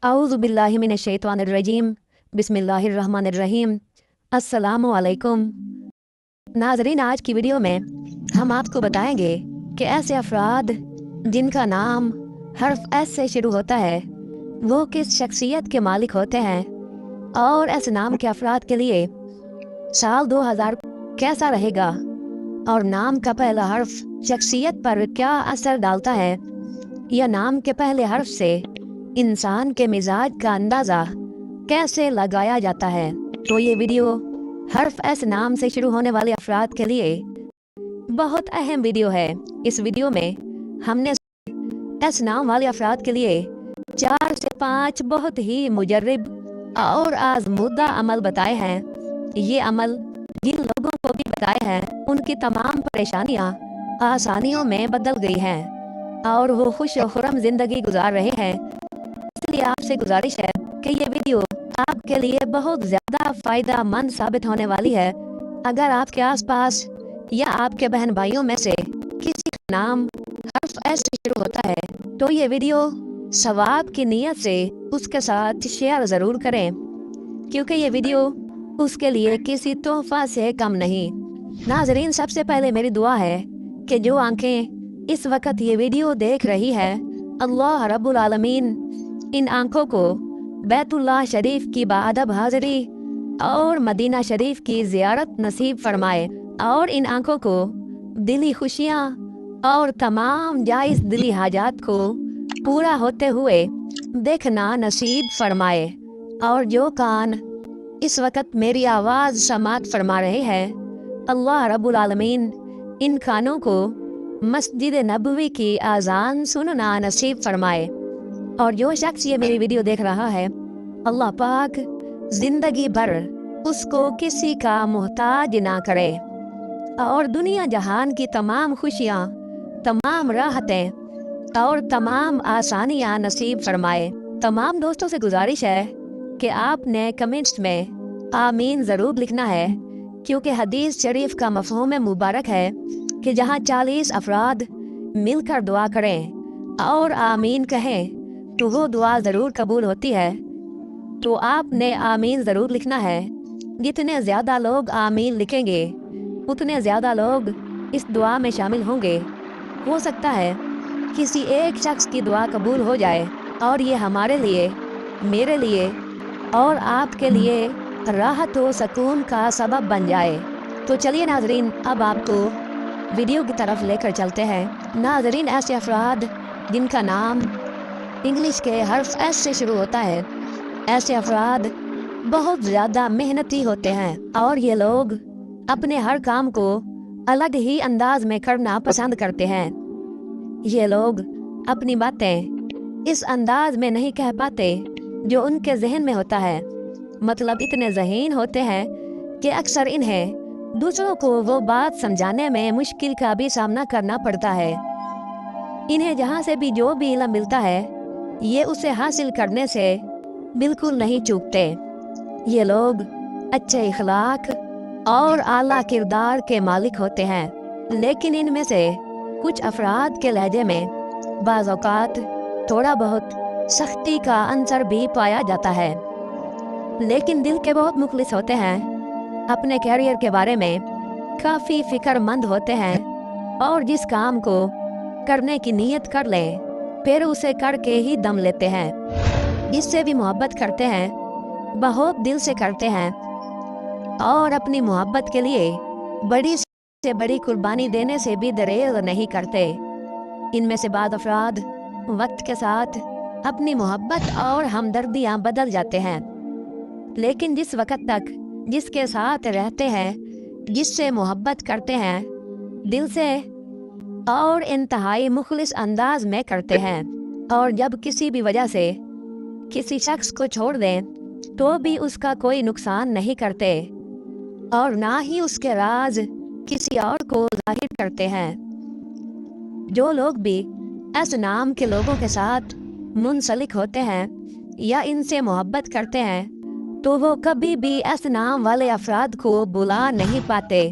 औज़ु बिल्लाहि मिनश शैतानिर रजीम बिस्मिल्लाहिर रहमानिर रहीम। अस्सलामु अलैकुम नाज़रीन, आज की वीडियो में हम आपको बताएंगे कि ऐसे अफराद जिनका नाम हर्फ एस से शुरू होता है वो किस शख्सियत के मालिक होते हैं और ऐसे नाम के अफराद के लिए साल 2000 कैसा रहेगा और नाम का पहला हर्फ शख्सियत पर क्या असर डालता है या नाम के पहले हर्फ से इंसान के मिजाज का अंदाज़ा कैसे लगाया जाता है। तो ये वीडियो हर्फ एस नाम से शुरू होने वाले अफराद के लिए बहुत अहम वीडियो है। इस वीडियो में हमने एस नाम वाले अफराद के लिए 4 से 5 बहुत ही मुजर्रिब और आजमूदा अमल बताए हैं। ये अमल जिन लोगों को भी बताए हैं उनकी तमाम परेशानियां आसानियों में बदल गई हैं और वो खुश और खुर्रम जिंदगी गुजार रहे हैं। इसलिए आपसे गुजारिश है कि ये वीडियो आपके लिए बहुत ज़्यादा फ़ायदा मंद साबित होने वाली है। अगर आपके आसपास या आपके बहन भाइयों में से किसी का नाम हर्फ एस से शुरू होता है तो ये वीडियो सवाब की नीयत से उसके साथ शेयर ज़रूर करें, क्योंकि ये वीडियो उसके लिए किसी तोहफा से कम नहीं। नाजरीन, सबसे पहले मेरी दुआ है कि जो आंखें इस वक्त ये वीडियो देख रही है, अल्लाह रब्बुल आलमीन इन आंखों को बैतुल्लाह शरीफ की बाअदब हाज़िरी और मदीना शरीफ की ज़ियारत नसीब फरमाए और इन आंखों को दिली खुशियाँ और तमाम जायज़ दिली हाजात को पूरा होते हुए देखना नसीब फरमाए। और जो कान इस वक्त मेरी आवाज़ समात फरमा रहे हैं, अल्लाह रब्बुल आलमीन इन कानों को मस्जिद नबवी की आज़ान सुनना नसीब फरमाए। और जो शख्स ये मेरी वीडियो देख रहा है, अल्लाह पाक जिंदगी भर उसको किसी का मोहताज ना करे और दुनिया जहान की तमाम खुशियाँ, तमाम राहतें और तमाम आसानियाँ नसीब फरमाए। तमाम दोस्तों से गुजारिश है कि आपने कमेंट्स में आमीन ज़रूर लिखना है, क्योंकि हदीस शरीफ का मफ़हूम मुबारक है कि जहाँ 40 अफराद मिलकर दुआ करें और आमीन कहें तो वो दुआ ज़रूर कबूल होती है। तो आपने आमीन ज़रूर लिखना है। जितने ज़्यादा लोग आमीन लिखेंगे उतने ज़्यादा लोग इस दुआ में शामिल होंगे। हो सकता है किसी एक शख्स की दुआ कबूल हो जाए और ये हमारे लिए, मेरे लिए और आपके लिए राहत व सुकून का सबब बन जाए। तो चलिए नाजरीन, अब आपको वीडियो की तरफ लेकर चलते हैं। नाजरीन, ऐसे अफराद जिनका नाम इंग्लिश के हर्फ एस से शुरू होता है, ऐसे अफराद बहुत ज़्यादा मेहनती होते हैं और ये लोग अपने हर काम को अलग ही अंदाज में करना पसंद करते हैं। ये लोग अपनी बातें इस अंदाज में नहीं कह पाते जो उनके जहन में होता है। मतलब इतने ज़हीन होते हैं कि अक्सर इन्हें दूसरों को वो बात समझाने में मुश्किल का भी सामना करना पड़ता है। इन्हें जहाँ से भी जो भी इल्म मिलता है ये उसे हासिल करने से बिल्कुल नहीं चूकते। ये लोग अच्छे इखलाक और आला किरदार के मालिक होते हैं, लेकिन इनमें से कुछ अफराद के लहजे में बाज़ औक़ात थोड़ा बहुत सख्ती का अंसर भी पाया जाता है, लेकिन दिल के बहुत मुखलिस होते हैं। अपने कैरियर के बारे में काफ़ी फ़िक्रमंद होते हैं और जिस काम को करने की नीयत कर लें फिर उसे करके ही दम लेते हैं। जिससे भी मोहब्बत करते हैं बहुत दिल से करते हैं और अपनी मोहब्बत के लिए बड़ी से बड़ी कुर्बानी देने से भी दरेर नहीं करते। इनमें से बाद अफराद वक्त के साथ अपनी मोहब्बत और हमदर्दियाँ बदल जाते हैं, लेकिन जिस वक्त तक जिसके साथ रहते हैं, जिससे मोहब्बत करते हैं, दिल से और इंतहाई मुखलिस अंदाज में करते हैं। और जब किसी भी वजह से किसी शख्स को छोड़ दें तो भी उसका कोई नुकसान नहीं करते और ना ही उसके राज किसी और को जाहिर करते हैं। जो लोग भी इस नाम के लोगों के साथ मुंसलिक होते हैं या इनसे मोहब्बत करते हैं तो वो कभी भी इस नाम वाले अफराद को बुला नहीं पाते,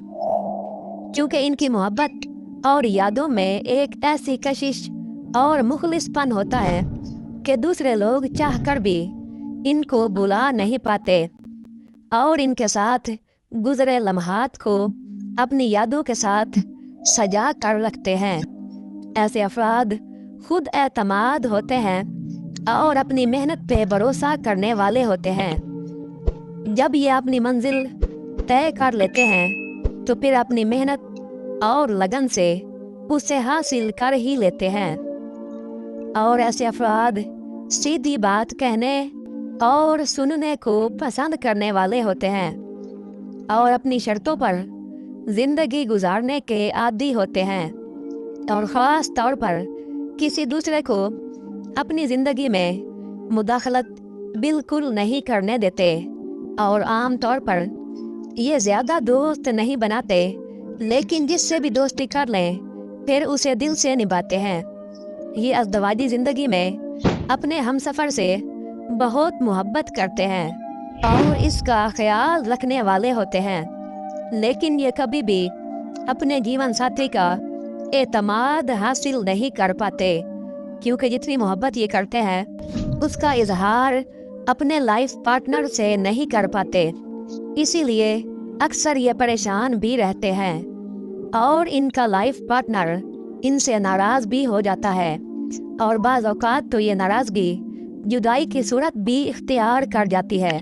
क्योंकि इनकी मोहब्बत और यादों में एक ऐसी कशिश और मुखलिसपन होता है कि दूसरे लोग चाहकर भी इनको बुला नहीं पाते और इनके साथ गुजरे लम्हात को अपनी यादों के साथ सजा कर रखते हैं। ऐसे अफराद खुद एतमाद होते हैं और अपनी मेहनत पे भरोसा करने वाले होते हैं। जब ये अपनी मंजिल तय कर लेते हैं तो फिर अपनी मेहनत और लगन से उसे हासिल कर ही लेते हैं। और ऐसे अफराद सीधी बात कहने और सुनने को पसंद करने वाले होते हैं और अपनी शर्तों पर जिंदगी गुजारने के आदी होते हैं और ख़ास तौर पर किसी दूसरे को अपनी ज़िंदगी में मुदाखलत बिल्कुल नहीं करने देते और आम तौर पर ये ज़्यादा दोस्त नहीं बनाते, लेकिन जिससे भी दोस्ती कर लें फिर उसे दिल से निभाते हैं। ये अज़दवाजी ज़िंदगी में अपने हमसफ़र से बहुत मोहब्बत करते हैं और इसका ख्याल रखने वाले होते हैं, लेकिन ये कभी भी अपने जीवन साथी का एतमाद हासिल नहीं कर पाते, क्योंकि जितनी मोहब्बत ये करते हैं उसका इजहार अपने लाइफ पार्टनर से नहीं कर पाते। इसीलिए अक्सर ये परेशान भी रहते हैं और इनका लाइफ पार्टनर इनसे नाराज़ भी हो जाता है और बाज़ औक़ात तो ये नाराज़गी जुदाई की सूरत भी इख्तियार कर जाती है।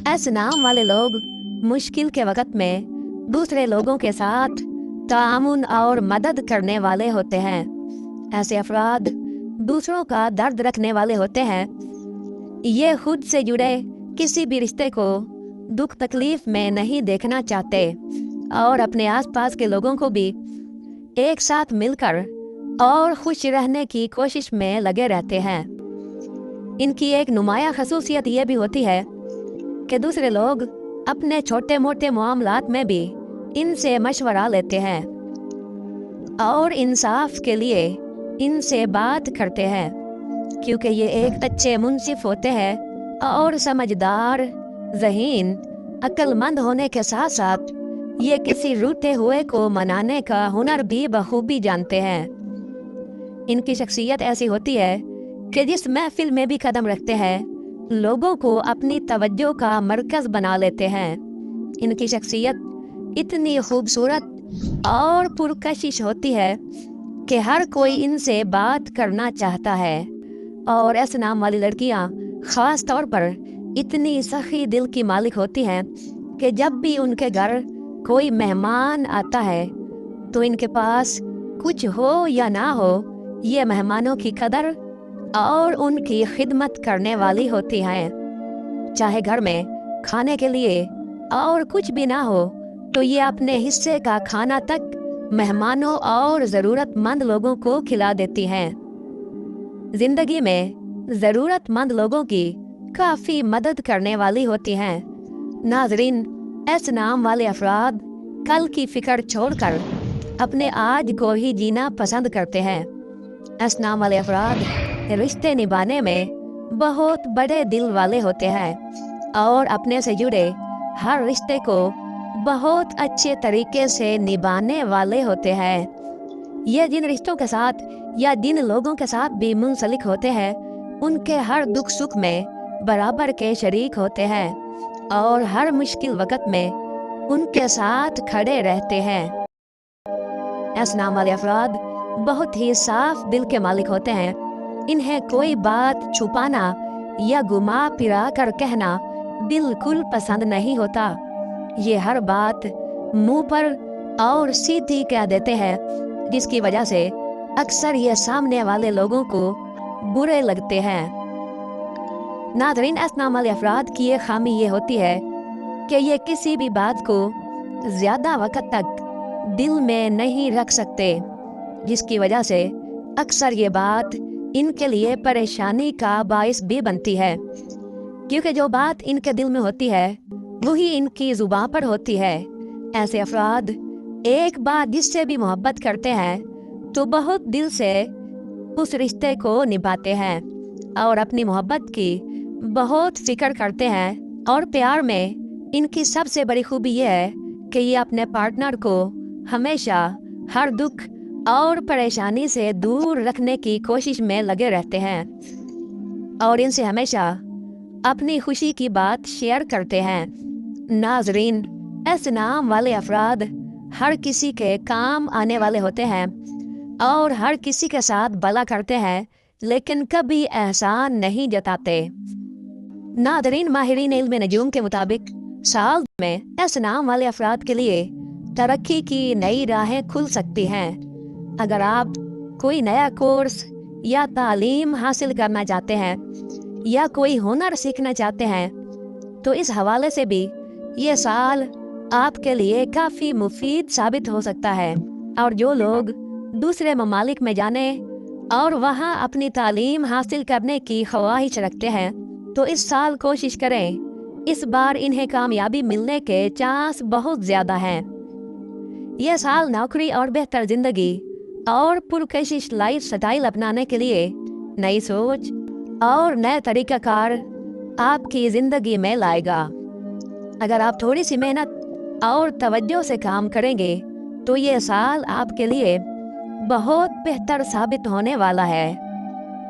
ऐसे नाम वाले लोग मुश्किल के वक़्त में दूसरे लोगों के साथ तामुन और मदद करने वाले होते हैं। ऐसे अफराद दूसरों का दर्द रखने वाले होते हैं। ये खुद से जुड़े किसी भी रिश्ते को दुख तकलीफ में नहीं देखना चाहते और अपने आसपास के लोगों को भी एक साथ मिलकर और खुश रहने की कोशिश में लगे रहते हैं। इनकी एक नुमाया खसूसियत ये भी होती है कि दूसरे लोग अपने छोटे मोटे मामलात में भी इनसे मशवरा लेते हैं और इंसाफ के लिए इनसे बात करते हैं, क्योंकि ये एक अच्छे मुंसिफ होते हैं और समझदार, ज़हीन, अक्लमंद होने के साथ साथ ये किसी रूठे हुए को मनाने का हुनर भी बखूबी जानते हैं। इनकी शख्सियत ऐसी होती है कि जिस महफिल में भी कदम रखते हैं लोगों को अपनी तवज्जो का मरकज़ बना लेते हैं। इनकी शख्सियत इतनी खूबसूरत और पुरकशिश होती है कि हर कोई इनसे बात करना चाहता है और ऐसे नाम वाली लड़कियां ख़ास तौर पर इतनी सखी दिल की मालिक होती हैं कि जब भी उनके घर कोई मेहमान आता है तो इनके पास कुछ हो या ना हो, ये मेहमानों की कदर और उनकी खिदमत करने वाली होती हैं। चाहे घर में खाने के लिए और कुछ भी ना हो तो ये अपने हिस्से का खाना तक मेहमानों और ज़रूरतमंद लोगों को खिला देती हैं। ज़िंदगी में ज़रूरतमंद लोगों की काफ़ी मदद करने वाली होती हैं। नाजरीन, ऐसे नाम वाले अफराद कल की फ़िक्र छोड़कर अपने आज को ही जीना पसंद करते हैं। ऐसे नाम वाले अफराद रिश्ते निभाने में बहुत बड़े दिल वाले होते हैं और अपने से जुड़े हर रिश्ते को बहुत अच्छे तरीके से निभाने वाले होते हैं। ये जिन रिश्तों के साथ या जिन लोगों के साथ भी मुंसलिक होते हैं उनके हर दुख सुख में बराबर के शरीक होते हैं और हर मुश्किल वक़्त में उनके साथ खड़े रहते हैं। ऐसे नाम वाले अफराद बहुत ही साफ दिल के मालिक होते हैं। इन्हें कोई बात छुपाना या घुमा फिरा कर कहना बिल्कुल पसंद नहीं होता। ये हर बात मुंह पर और सीधी कह देते हैं, जिसकी वजह से अक्सर ये सामने वाले लोगों को बुरे लगते हैं। नाज़रीन, ऐसे नाम वाले अफराद की ये खामी ये होती है कि ये किसी भी बात को ज़्यादा वक़्त तक दिल में नहीं रख सकते, जिसकी वजह से अक्सर ये बात इनके लिए परेशानी का बाइस भी बनती है, क्योंकि जो बात इनके दिल में होती है वही इनकी ज़ुबान पर होती है। ऐसे अफराद एक बार जिससे भी मोहब्बत करते हैं तो बहुत दिल से उस रिश्ते को निभाते हैं और अपनी मोहब्बत की बहुत फिक्र करते हैं। और प्यार में इनकी सबसे बड़ी खूबी ये है कि ये अपने पार्टनर को हमेशा हर दुख और परेशानी से दूर रखने की कोशिश में लगे रहते हैं। और इनसे हमेशा अपनी खुशी की बात शेयर करते हैं। नाजरीन, ऐसे नाम वाले अफराद हर किसी के काम आने वाले होते हैं और हर किसी के साथ भला करते हैं, लेकिन कभी एहसान नहीं जताते। नादरीन, माहिरीन इल्म नजूम के मुताबिक साल में ऐसे नाम वाले अफराद के लिए तरक्की की नई राहें खुल सकती हैं। अगर आप कोई नया कोर्स या तालीम हासिल करना चाहते हैं या कोई हुनर सीखना चाहते हैं तो इस हवाले से भी ये साल आपके लिए काफ़ी मुफीद साबित हो सकता है। और जो लोग दूसरे ममालिक में जाने और वहाँ अपनी तालीम हासिल करने की ख्वाहिश रखते हैं तो इस साल कोशिश करें। इस बार इन्हें कामयाबी मिलने के चांस बहुत ज़्यादा हैं। यह साल नौकरी और बेहतर ज़िंदगी और पुरकशिश लाइफ स्टाइल अपनाने के लिए नई सोच और नए तरीक़ाकार आपकी ज़िंदगी में लाएगा। अगर आप थोड़ी सी मेहनत और तवज्जो से काम करेंगे तो ये साल आपके लिए बहुत बेहतर साबित होने वाला है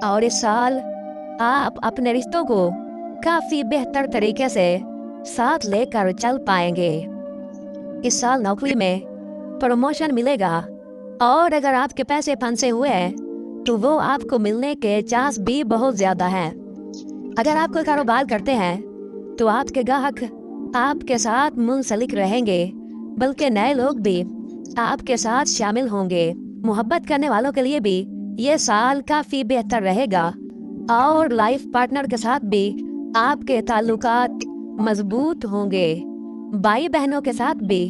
और इस साल आप अपने रिश्तों को काफ़ी बेहतर तरीके से साथ लेकर चल पाएंगे। इस साल नौकरी में प्रमोशन मिलेगा और अगर आपके पैसे फंसे हुए हैं तो वो आपको मिलने के चांस भी बहुत ज़्यादा हैं। अगर आप कोई कारोबार करते हैं तो आपके ग्राहक आपके साथ मुंसलिक रहेंगे, बल्कि नए लोग भी आपके साथ शामिल होंगे। मोहब्बत करने वालों के लिए भी ये साल काफ़ी बेहतर रहेगा और लाइफ पार्टनर के साथ भी आपके ताल्लुकात मजबूत होंगे। भाई बहनों के साथ भी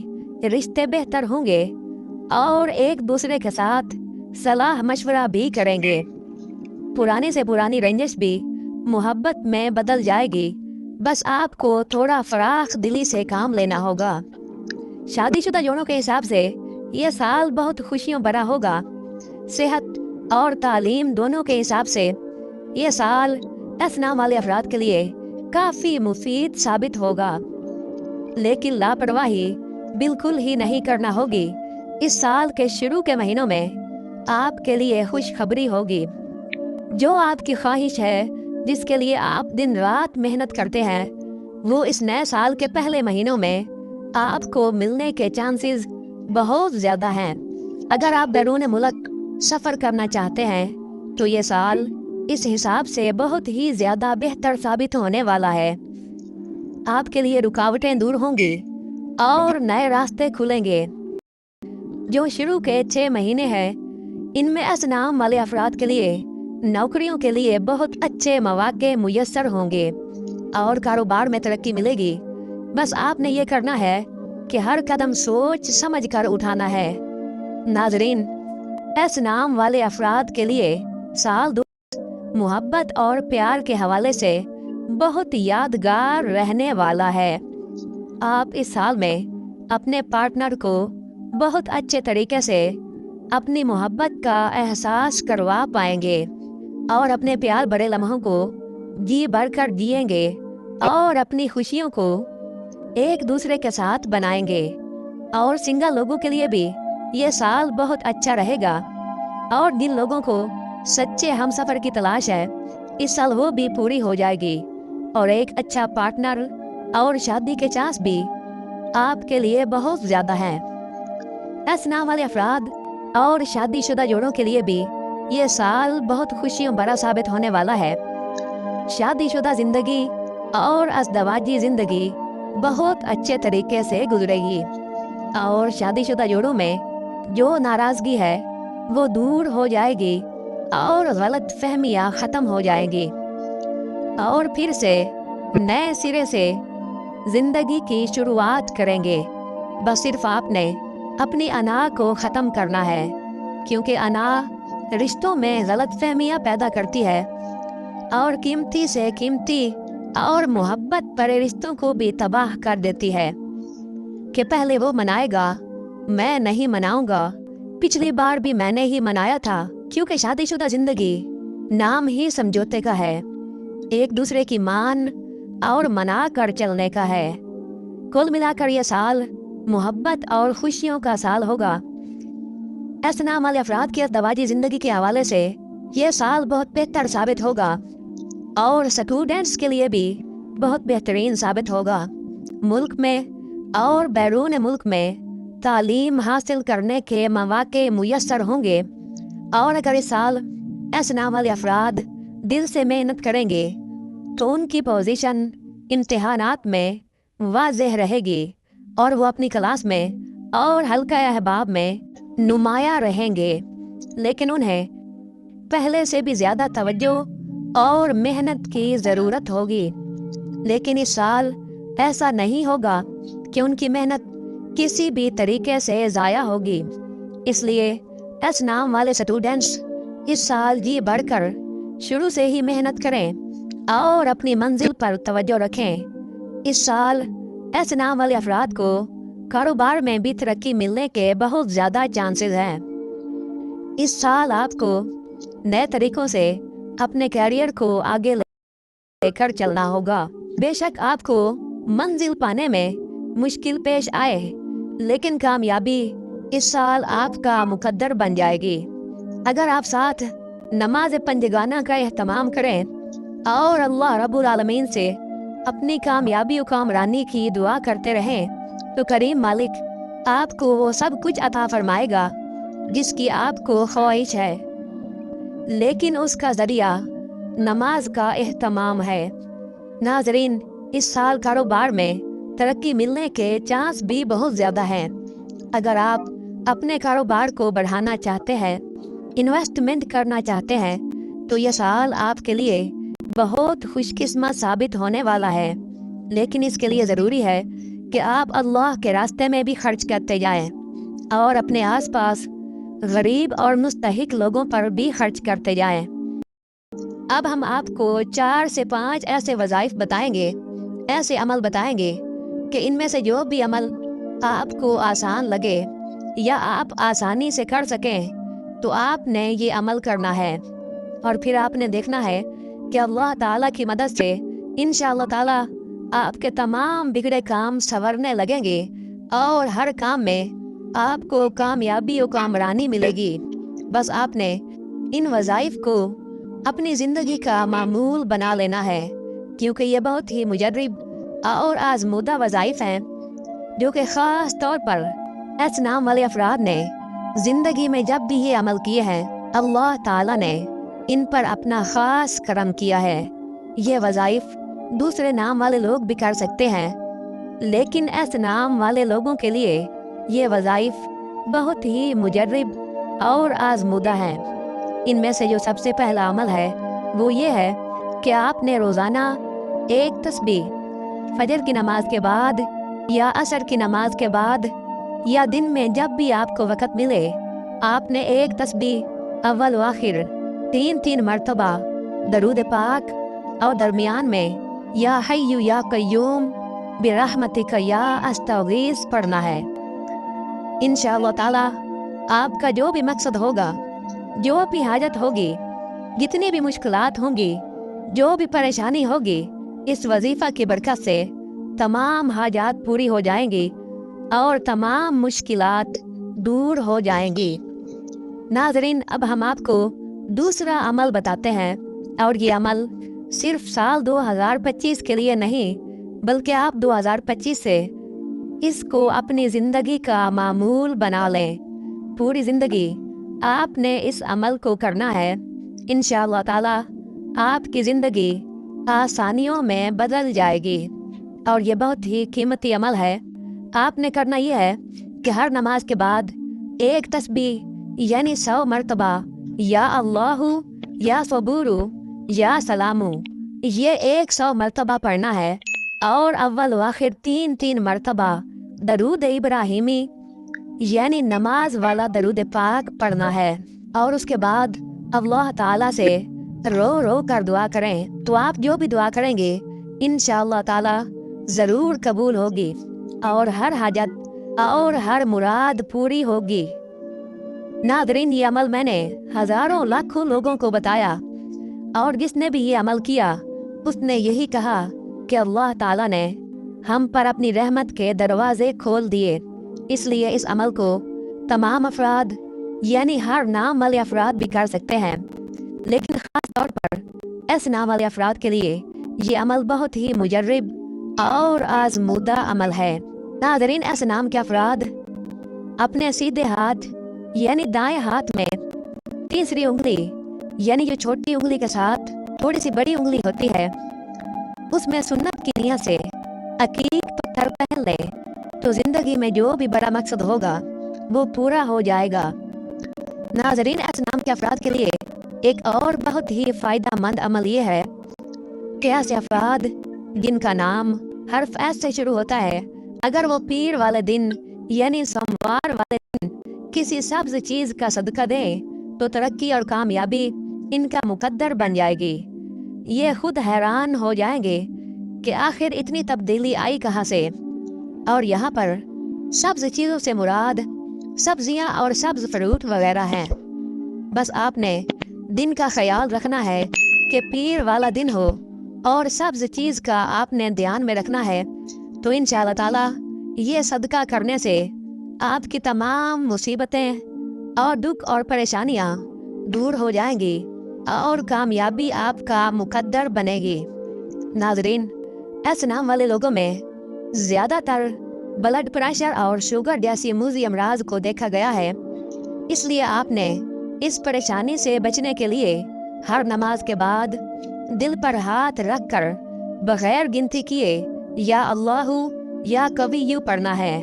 रिश्ते बेहतर होंगे और एक दूसरे के साथ सलाह मशवरा भी करेंगे। पुरानी से पुरानी रंजिश भी मोहब्बत में बदल जाएगी। बस आपको थोड़ा फराख दिली से काम लेना होगा। शादीशुदा जोड़ों के हिसाब से ये साल बहुत खुशियों भरा होगा। सेहत और तालीम दोनों के हिसाब से ये साल ऐसे नाम वाले अफराद के लिए काफ़ी मुफीद साबित होगा, लेकिन लापरवाही बिल्कुल ही नहीं करना होगी। इस साल के शुरू के महीनों में आपके लिए खुशखबरी होगी। जो आपकी ख्वाहिश है, जिसके लिए आप दिन रात मेहनत करते हैं, वो इस नए साल के पहले महीनों में आपको मिलने के चांसेस बहुत ज़्यादा हैं। अगर आप बैरून मुल्क सफ़र करना चाहते हैं तो ये साल इस हिसाब से बहुत ही ज़्यादा बेहतर साबित होने वाला है। आपके लिए रुकावटें दूर होंगी और नए रास्ते खुलेंगे। जो शुरू के 6 महीने हैं, इनमें ऐसे नाम वाले अफराद के लिए नौकरियों के लिए बहुत अच्छे मौके मुयस्सर होंगे और कारोबार में तरक्की मिलेगी। बस आपने ये करना है कि हर कदम सोच समझ कर उठाना है। नाजरीन, ऐसे नाम वाले अफराद के लिए साल मोहब्बत और प्यार के हवाले से बहुत यादगार रहने वाला है। आप इस साल में अपने पार्टनर को बहुत अच्छे तरीके से अपनी मोहब्बत का एहसास करवा पाएंगे और अपने प्यार भरे लम्हों को जी भरकर जिएंगे और अपनी खुशियों को एक दूसरे के साथ बनाएंगे। और सिंगल लोगों के लिए भी ये साल बहुत अच्छा रहेगा और जिन लोगों को सच्चे हमसफर की तलाश है, इस साल वो भी पूरी हो जाएगी और एक अच्छा पार्टनर और शादी के चांस भी आपके लिए बहुत ज़्यादा हैं। ऐसे नाम वाले अफराद और शादीशुदा जोड़ों के लिए भी ये साल बहुत खुशियों भरा साबित होने वाला है। शादीशुदा ज़िंदगी और अज़दवाजी ज़िंदगी बहुत अच्छे तरीके से गुजरेगी और शादीशुदा जोड़ों में जो नाराज़गी है वो दूर हो जाएगी और गलत फहमियाँ ख़त्म हो जाएंगी और फिर से नए सिरे से ज़िंदगी की शुरुआत करेंगे। बस सिर्फ आपने अपनी अना को ख़त्म करना है, क्योंकि अना रिश्तों में गलत फहमियाँ पैदा करती है और कीमती से कीमती और मोहब्बत भरे रिश्तों को भी तबाह कर देती है। कि पहले वो मनाएगा, मैं नहीं मनाऊंगा, पिछली बार भी मैंने ही मनाया था। क्योंकि शादीशुदा ज़िंदगी नाम ही समझौते का है, एक दूसरे की मान और मना कर चलने का है। कुल मिलाकर यह साल मोहब्बत और खुशियों का साल होगा। ऐसे नाम वाले अफराद की अज़दवाजी ज़िंदगी के हवाले से यह साल बहुत बेहतर साबित होगा। और स्टूडेंट्स के लिए भी बहुत बेहतरीन साबित होगा। मुल्क में और बैरून मुल्क में तालीम हासिल करने के मौके मुयस्सर होंगे, और अगर इस साल ऐसे नाम वाले अफराद दिल से मेहनत करेंगे तो उनकी पोजीशन इम्तिहानात में वाज़ेह रहेगी और वो अपनी क्लास में और हल्का अहबाब में नुमाया रहेंगे। लेकिन उन्हें पहले से भी ज़्यादा तवज्जो और मेहनत की ज़रूरत होगी। लेकिन इस साल ऐसा नहीं होगा कि उनकी मेहनत किसी भी तरीके से ज़ाया होगी। इसलिए एस नाम वाले स्टूडेंट्स इस साल जी बढ़कर शुरू से ही मेहनत करें और अपनी मंजिल पर तवज्जो रखें। इस साल एस नाम वाले अफराद को कारोबार में भी तरक्की मिलने के बहुत ज़्यादा चांसेस हैं। इस साल आपको नए तरीक़ों से अपने कैरियर को आगे लेकर चलना होगा। बेशक आपको मंजिल पाने में मुश्किल पेश आए, लेकिन कामयाबी इस साल आपका मुकद्दर बन जाएगी। अगर आप साथ नमाज पंजगाना का एहतमाम करें और अल्लाह रब्बुल आलमीन से अपनी कामयाबी और कामरानी की दुआ करते रहें तो करीम मालिक आपको वो सब कुछ अता फरमाएगा जिसकी आपको ख्वाहिश है। लेकिन उसका ज़रिया नमाज का एहतमाम है। नाजरीन, इस साल कारोबार में तरक्की मिलने के चांस भी बहुत ज़्यादा हैं। अगर आप अपने कारोबार को बढ़ाना चाहते हैं, इन्वेस्टमेंट करना चाहते हैं, तो यह साल आपके लिए बहुत खुशकिस्मत साबित होने वाला है। लेकिन इसके लिए ज़रूरी है कि आप अल्लाह के रास्ते में भी खर्च करते जाएं और अपने आसपास गरीब और मुस्तहिक लोगों पर भी खर्च करते जाएं। अब हम आपको 4 से 5 ऐसे वज़ाइफ बताएंगे, ऐसे अमल बताएंगे कि इनमें से जो भी अमल आपको आसान लगे या आप आसानी से कर सकें तो आपने ये अमल करना है। और फिर आपने देखना है कि अल्लाह ताला की मदद से इंशाअल्लाह ताला आपके तमाम बिगड़े काम संवरने लगेंगे और हर काम में आपको कामयाबी और कामरानी मिलेगी। बस आपने इन वज़ाइफ को अपनी ज़िंदगी का मामूल बना लेना है, क्योंकि ये बहुत ही मुजर्रिब और आजमूदा वज़ाइफ हैं जो कि ख़ास तौर पर ऐसे नाम वाले अफराद ने ज़िंदगी में जब भी ये अमल किए हैं, अल्लाह ताला ने इन पर अपना ख़ास करम किया है। ये वज़ाइफ दूसरे नाम वाले लोग भी कर सकते हैं, लेकिन ऐसे नाम वाले लोगों के लिए ये वज़ाइफ बहुत ही मुजर्रिब और आजमूदा हैं। इनमें से जो सबसे पहला अमल है वो ये है कि आपने रोज़ाना एक तस्बीह फजर की नमाज के बाद या असर की नमाज के बाद या दिन में जब भी आपको वक़्त मिले, आपने एक तस्बीह अव्वल व आखिर 3-3 मरतबा दरूद पाक और दरमियान में या हय्यु या कय्यूम बिरहमतिका या अस्तगीस पढ़ना है। इंशाअल्लाह ताला आपका जो भी मकसद होगा, जो भी हाजत होगी, जितनी भी मुश्किलात होंगी, जो भी परेशानी होगी, इस वजीफ़ा की बरकत से तमाम हाजात पूरी हो जाएंगी और तमाम मुश्किलात दूर हो जाएंगी। नाजरीन, अब हम आपको दूसरा अमल बताते हैं, और ये अमल सिर्फ साल 2025 के लिए नहीं, बल्कि आप 2025 से इसको अपनी ज़िंदगी का मामूल बना लें। पूरी ज़िंदगी आपने इस अमल को करना है। इंशाअल्लाह ताला आपकी ज़िंदगी आसानियों में बदल जाएगी। और ये बहुत ही कीमती अमल है। आपने करना ये है कि हर नमाज के बाद एक तस्बीह यानी 100 मरतबा या अल्लाहु या सबूरु या सलामु, ये 100 मरतबा पढ़ना है और अव्वल व आखिर 3-3 मरतबा दरूद इब्राहिमी यानी नमाज वाला दरूद पाक पढ़ना है। और उसके बाद अल्लाह ताला से रो रो कर दुआ करें। तो आप जो भी दुआ करेंगे इंशाअल्लाह ताला ज़रूर कबूल होगी और हर हाजत और हर मुराद पूरी होगी। नादरीन, ये अमल मैंने हज़ारों लाखों लोगों को बताया, और जिसने भी ये अमल किया उसने यही कहा कि अल्लाह ताला ने हम पर अपनी रहमत के दरवाजे खोल दिए। इसलिए इस अमल को तमाम अफराद यानी हर नाम वाले अफराद भी कर सकते हैं, लेकिन ख़ास तौर पर ऐसे नाम वाले अफराद के लिए ये अमल बहुत ही मुजर्रब और आजमूदा अमल है। नाज़रीन, ऐसे नाम के अफराद अपने सीधे हाथ यानी दाएं हाथ में तीसरी उंगली यानी जो छोटी उंगली के साथ थोड़ी सी बड़ी उंगली होती है उसमें सुन्नत की नियत से अकीक पत्थर पहन ले तो जिंदगी में जो भी बड़ा मकसद होगा वो पूरा हो जाएगा। नाज़रीन, ऐसे नाम के अफराद के लिए एक और बहुत ही फ़ायदेमंद अमल ये है कि ऐसे अफराद जिनका नाम हर्फ एस से शुरू होता है, अगर वो पीर वाले दिन यानी सोमवार वाले दिन किसी सब्ज चीज़ का सदका दे तो तरक्की और कामयाबी इनका मुकद्दर बन जाएगी। ये खुद हैरान हो जाएंगे कि आखिर इतनी तब्दीली आई कहाँ से। और यहाँ पर सब्ज चीज़ों से मुराद सब्जियाँ और सब्ज फ्रूट वगैरह हैं। बस आपने दिन का ख्याल रखना है कि पीर वाला दिन हो और सब्ज चीज़ का आपने ध्यान में रखना है, तो इंशाअल्लाह ताला ये सदका करने से आपकी तमाम मुसीबतें और दुख और परेशानियाँ दूर हो जाएंगी और कामयाबी आपका मुकद्दर बनेगी। नाज़रीन, ऐसे नाम वाले लोगों में ज़्यादातर ब्लड प्रेशर और शुगर जैसी मूज़ी अमराज को देखा गया है, इसलिए आपने इस परेशानी से बचने के लिए हर नमाज के बाद दिल पर हाथ रखकर बगैर गिनती किए या अल्लाहू या कवियू पढ़ना है।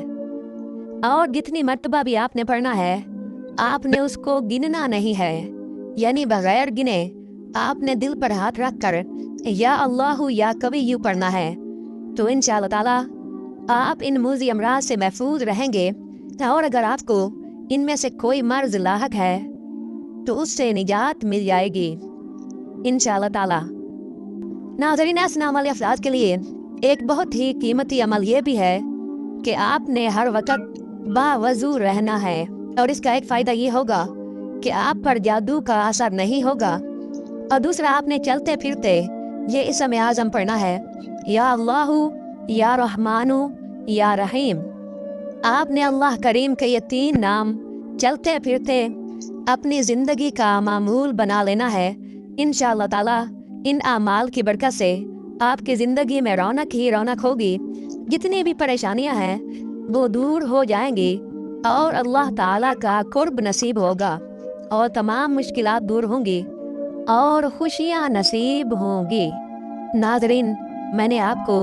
और जितनी मर्तबा भी आपने पढ़ना है आपने उसको गिनना नहीं है, यानी बगैर गिने आपने दिल पर हाथ रखकर या अल्लाहू या कवियू पढ़ना है। तो इंशाअल्लाह ताला आप इन मूज़ी अमराज से महफूज रहेंगे और अगर आपको इनमें से कोई मर्ज लाहक है तो उससे निजात मिल जाएगी इंशाअल्लाह ताला। नाज़रीन, ऐसे नाम वाले अफराद के लिए एक बहुत ही कीमती अमल ये भी है कि आपने हर वक्त बावजू रहना है और इसका एक फ़ायदा ये होगा कि आप पर जादू का असर नहीं होगा। और दूसरा, आपने चलते फिरते ये इसम आज़म पढ़ना है, या अल्लाहू या रहमानु या रहीम। आपने अल्लाह करीम के ये 3 नाम चलते फिरते अपनी ज़िंदगी का मामूल बना लेना है। इंशाअल्लाह ताला इन आमाल की बरकत से आपकी ज़िंदगी में रौनक ही रौनक होगी। जितनी भी परेशानियां हैं वो दूर हो जाएंगी और अल्लाह ताला का कुर्ब नसीब होगा और तमाम मुश्किलात दूर होंगी और खुशियां नसीब होंगी। नाज़रीन, मैंने आपको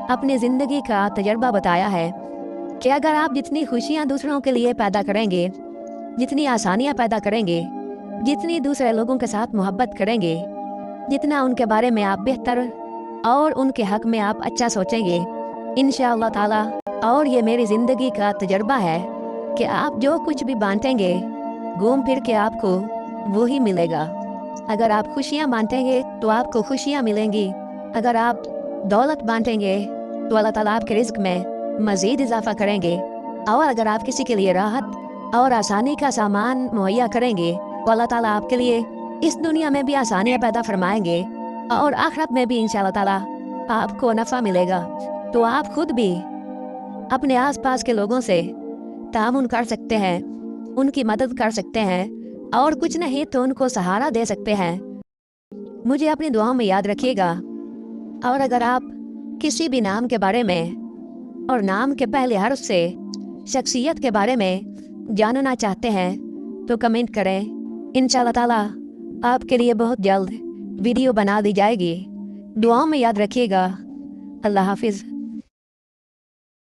अपनी ज़िंदगी का तजर्बा बताया है कि अगर आप जितनी खुशियां दूसरों के लिए पैदा करेंगे, जितनी आसानियां पैदा करेंगे, जितनी दूसरे लोगों के साथ मोहब्बत करेंगे, जितना उनके बारे में आप बेहतर और उनके हक में आप अच्छा सोचेंगे इंशाअल्लाह ताला। और ये मेरी ज़िंदगी का तजर्बा है कि आप जो कुछ भी बांटेंगे घूम फिर के आपको वो ही मिलेगा। अगर आप खुशियाँ बांटेंगे तो आपको खुशियाँ मिलेंगी। अगर आप दौलत बांटेंगे तो अल्लाह ताला आपके रिज़्क में मज़ीद इजाफा करेंगे। और अगर आप किसी के लिए राहत और आसानी का सामान मुहैया करेंगे तो अल्लाह ताला आपके लिए इस दुनिया में भी आसानियाँ पैदा फरमाएंगे और आखिरत में भी इंशाअल्लाह ताला आपको नफ़ा मिलेगा। तो आप खुद भी अपने आसपास के लोगों से तामुन कर सकते हैं, उनकी मदद कर सकते हैं और कुछ नहीं तो उनको सहारा दे सकते हैं। मुझे अपनी दुआओं में याद रखिएगा। और अगर आप किसी भी नाम के बारे में और नाम के पहले हर्फ से शख्सियत के बारे में जानना चाहते हैं तो कमेंट करें। इंशाअल्लाह ताला आपके लिए बहुत जल्द वीडियो बना दी जाएगी। दुआओं में याद रखिएगा। अल्लाह हाफिज़।